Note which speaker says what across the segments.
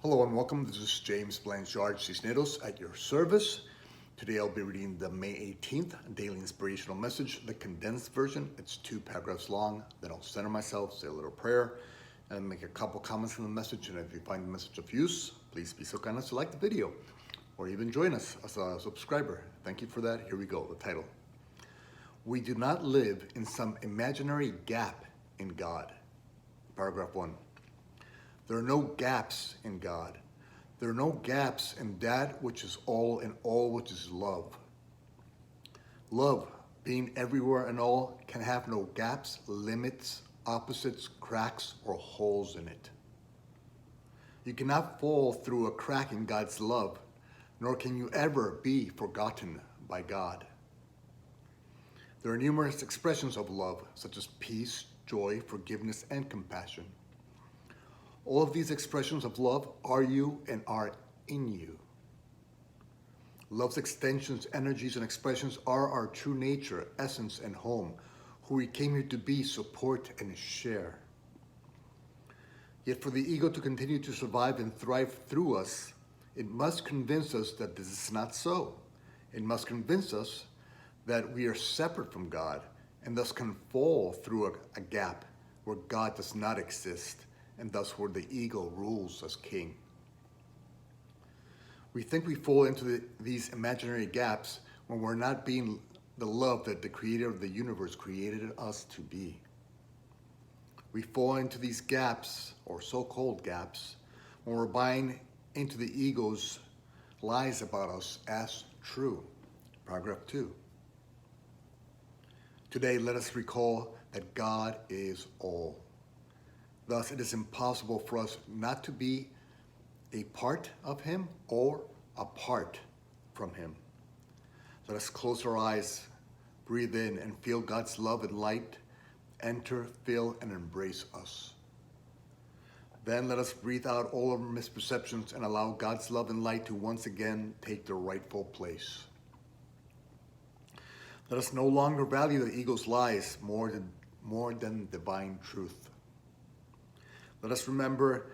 Speaker 1: Hello and welcome. This is James Blanchard Cisneros at your service. Today I'll be reading the May 18th Daily Inspirational Message, the condensed version. It's 2 paragraphs long. Then I'll center myself, say a little prayer, and make a couple comments on the message. And if you find the message of use, please be so kind as to like the video or even join us as a subscriber. Thank you for that. Here we go. The title. We do not live in some imaginary gap in God. Paragraph 1. There are no gaps in God. There are no gaps in that which is all and all which is love. Love, being everywhere and all, can have no gaps, limits, opposites, cracks, or holes in it. You cannot fall through a crack in God's love, nor can you ever be forgotten by God. There are numerous expressions of love, such as peace, joy, forgiveness, and compassion. All of these expressions of love are you and are in you. Love's extensions, energies, and expressions are our true nature, essence, and home, who we came here to be, support, and share. Yet for the ego to continue to survive and thrive through us, it must convince us that this is not so. It must convince us that we are separate from God and thus can fall through a gap where God does not exist, and thus where the ego rules as king. We think we fall into these imaginary gaps when we're not being the love that the creator of the universe created us to be. We fall into these gaps, or so-called gaps, when we're buying into the ego's lies about us as true. Paragraph 2. Today, let us recall that God is all. Thus, it is impossible for us not to be a part of Him or apart from Him. Let us close our eyes, breathe in, and feel God's love and light enter, fill, and embrace us. Then let us breathe out all our misperceptions and allow God's love and light to once again take their rightful place. Let us no longer value the ego's lies more than divine truth. Let us remember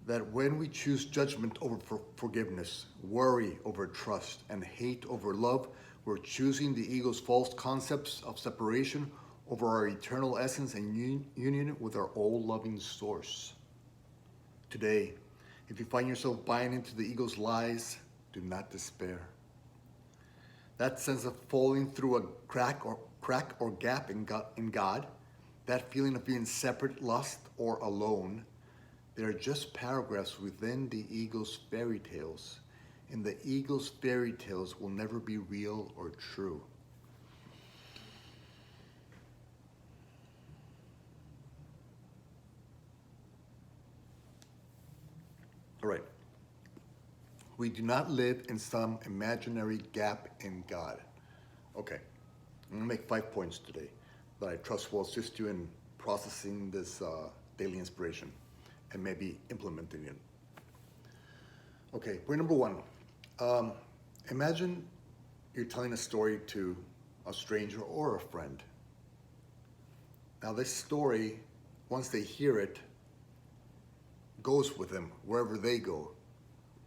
Speaker 1: that when we choose judgment over forgiveness, worry over trust, and hate over love, we're choosing the ego's false concepts of separation over our eternal essence and union with our all-loving source. Today, if you find yourself buying into the ego's lies, do not despair. That sense of falling through a crack or gap in God, that feeling of being separate, lost, or alone, they are just paragraphs within the ego's fairy tales, and the ego's fairy tales will never be real or true. All right. We do not live in some imaginary gap in God. Okay. I'm going to make 5 points today that I trust will assist you in processing this daily inspiration and maybe implementing it. Okay, point number 1. Imagine you're telling a story to a stranger or a friend. Now this story, once they hear it, goes with them wherever they go.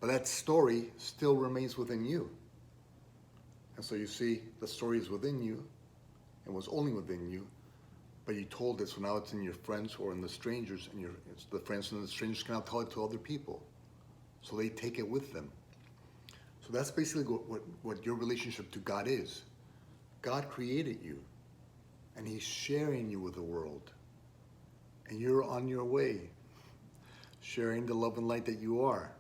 Speaker 1: But that story still remains within you. And so you see, the story is within you and was only within you, but you told it, so now it's in your friends or in the strangers, and the friends and the strangers can now tell it to other people. So they take it with them. So that's basically what your relationship to God is. God created you, and He's sharing you with the world. And you're on your way, sharing the love and light that you are.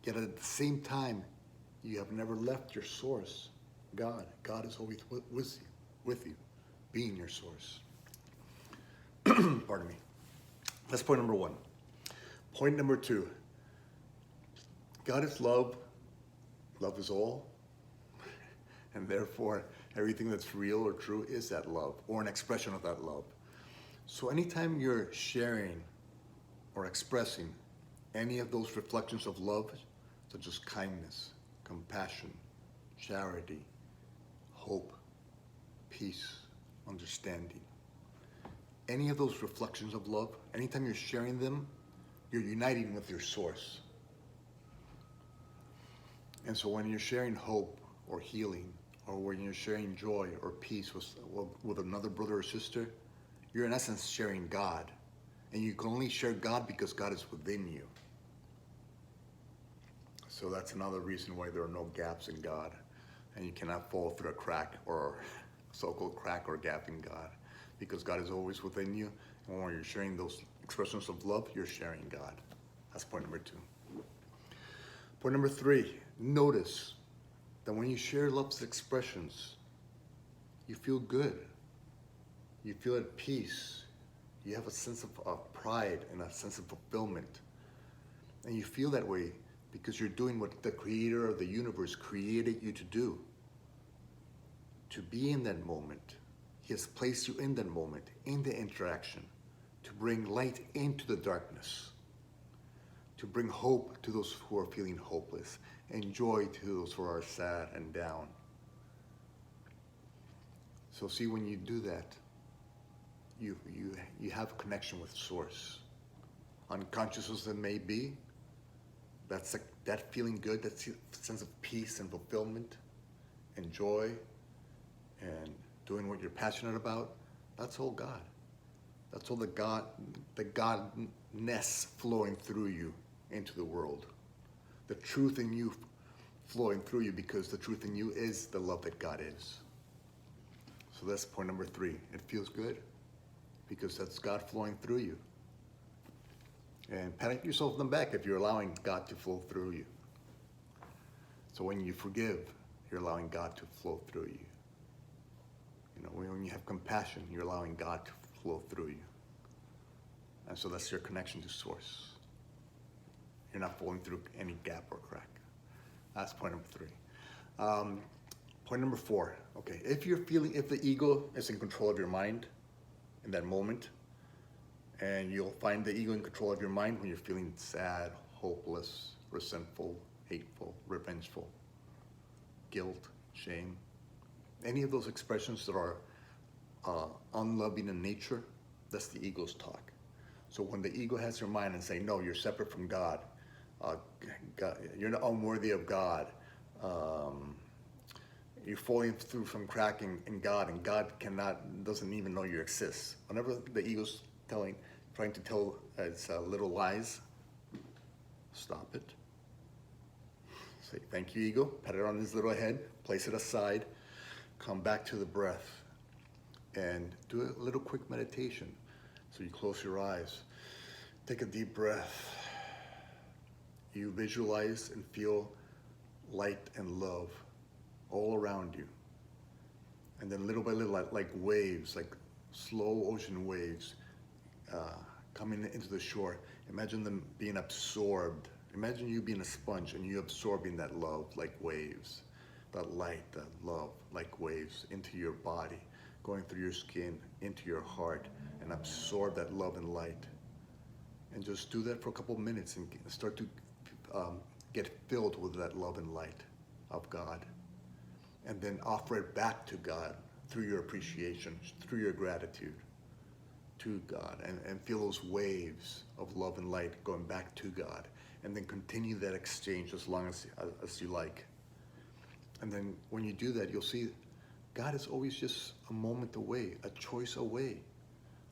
Speaker 1: Yet at the same time, you have never left your source, God. God is always with you, being your source. Pardon me. That's point number 1. Point number 2. God is love. Love is all. And therefore, everything that's real or true is that love, or an expression of that love. So anytime you're sharing or expressing any of those reflections of love, such as kindness, compassion, charity, hope, peace, understanding, any of those reflections of love, anytime you're sharing them, you're uniting with your source. And so when you're sharing hope or healing, or when you're sharing joy or peace with another brother or sister, you're in essence sharing God. And you can only share God because God is within you. So that's another reason why there are no gaps in God. And you cannot fall through a crack or so-called crack or gap in God, because God is always within you. And when you're sharing those expressions of love, you're sharing God. That's point number 2. Point number 3, notice that when you share love's expressions, you feel good. You feel at peace. You have a sense of pride and a sense of fulfillment. And you feel that way because you're doing what the creator of the universe created you to do. To be in that moment. He has placed you in that moment, in the interaction, to bring light into the darkness, to bring hope to those who are feeling hopeless, and joy to those who are sad and down. So see, when you do that, you have a connection with Source. Unconscious as it may be, that feeling good, that sense of peace and fulfillment and joy and doing what you're passionate about, that's all God. That's all the Godness flowing through you into the world. The truth in you flowing through you, because the truth in you is the love that God is. So that's point number 3. It feels good because that's God flowing through you. And pat yourself on the back if you're allowing God to flow through you. So when you forgive, you're allowing God to flow through you. You know, when you have compassion, you're allowing God to flow through you. And so that's your connection to Source. You're not falling through any gap or crack. That's point number 3. Point number 4. Okay, if the ego is in control of your mind in that moment, and you'll find the ego in control of your mind when you're feeling sad, hopeless, resentful, hateful, revengeful, guilt, shame, any of those expressions that are unloving in nature, that's the ego's talk. So when the ego has your mind and say, no, you're separate from God, God, you're not unworthy of God, you're falling through from cracking in God, and God doesn't even know you exist. Whenever the ego's trying to tell its little lies, stop it. Say, thank you, ego. Pat it on his little head, place it aside, come back to the breath, and do a little quick meditation. So you close your eyes, take a deep breath. You visualize and feel light and love all around you. And then little by little, like waves, like slow ocean waves, coming into the shore. Imagine them being absorbed. Imagine you being a sponge and you absorbing that love like waves, that light, that love like waves into your body, going through your skin, into your heart, and absorb that love and light. And just do that for a couple of minutes and start to get filled with that love and light of God. And then offer it back to God through your appreciation, through your gratitude to God, and feel those waves of love and light going back to God. And then continue that exchange as long as you like. And then when you do that, you'll see God is always just a moment away, a choice away.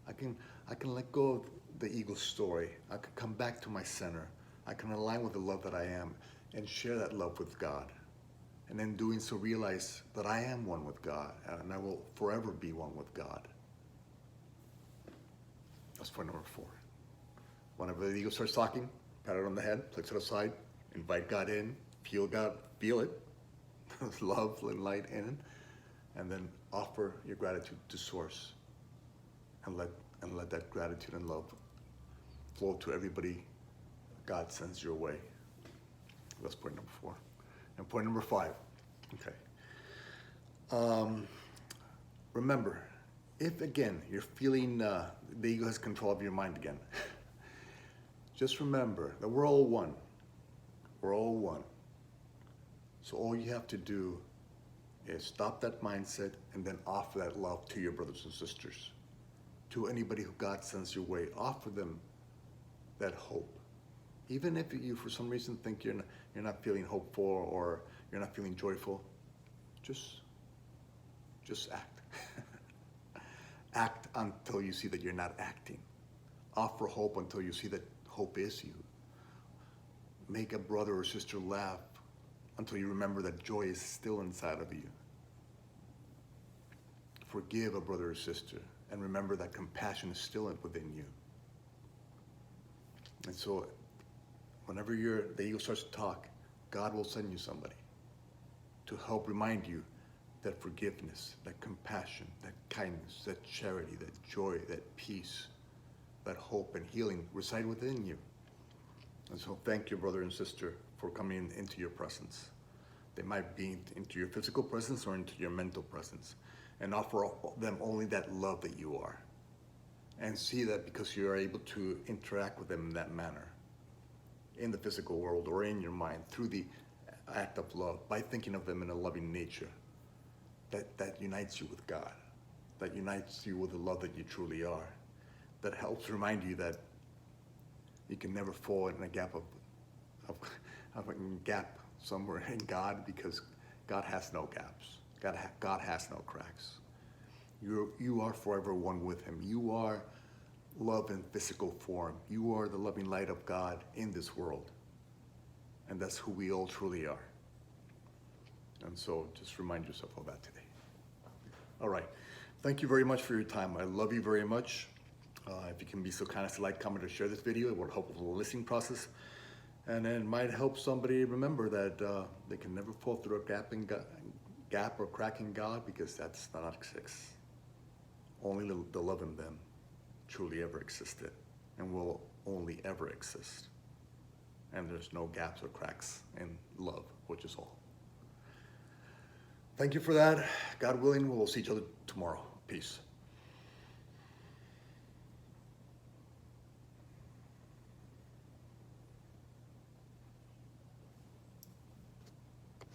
Speaker 1: I can let go of the ego story. I can come back to my center. I can align with the love that I am and share that love with God. And in doing so, realize that I am one with God, and I will forever be one with God. That's point number 4. Whenever the ego starts talking, pat it on the head, place it aside, invite God in, feel God, feel it, love and light in, and then offer your gratitude to Source, and let that gratitude and love flow to everybody God sends your way. That's point number 4. And point number 5, okay. Remember, if again you're feeling the ego has control of your mind again, just remember that we're all one. We're all one. So all you have to do is stop that mindset and then offer that love to your brothers and sisters, to anybody who God sends your way. Offer them that hope. Even if you, for some reason, think you're not feeling hopeful or you're not feeling joyful, just act. Act until you see that you're not acting. Offer hope until you see that hope is you. Make a brother or sister laugh until you remember that joy is still inside of you. Forgive a brother or sister and remember that compassion is still within you. And so whenever the ego starts to talk, God will send you somebody to help remind you that forgiveness, that compassion, that kindness, that charity, that joy, that peace, that hope and healing reside within you. And so thank you, brother and sister, for coming into your presence. They might be into your physical presence or into your mental presence, and offer them only that love that you are. And see that because you are able to interact with them in that manner, in the physical world or in your mind, through the act of love, by thinking of them in a loving nature, that unites you with God, that unites you with the love that you truly are, that helps remind you that you can never fall in a gap of a gap somewhere in God, because God has no gaps. God has no cracks. You are forever one with him. You are love in physical form. You are the loving light of God in this world. And that's who we all truly are. And so just remind yourself of that today. All right. Thank you very much for your time. I love you very much. If you can be so kind as to like, comment, or share this video, it will help with the listening process. And it might help somebody remember that they can never fall through a gap or crack in God, because that's not exists. Only the love in them truly ever existed and will only ever exist. And there's no gaps or cracks in love, which is all. Thank you for that. God willing, we'll see each other tomorrow. Peace.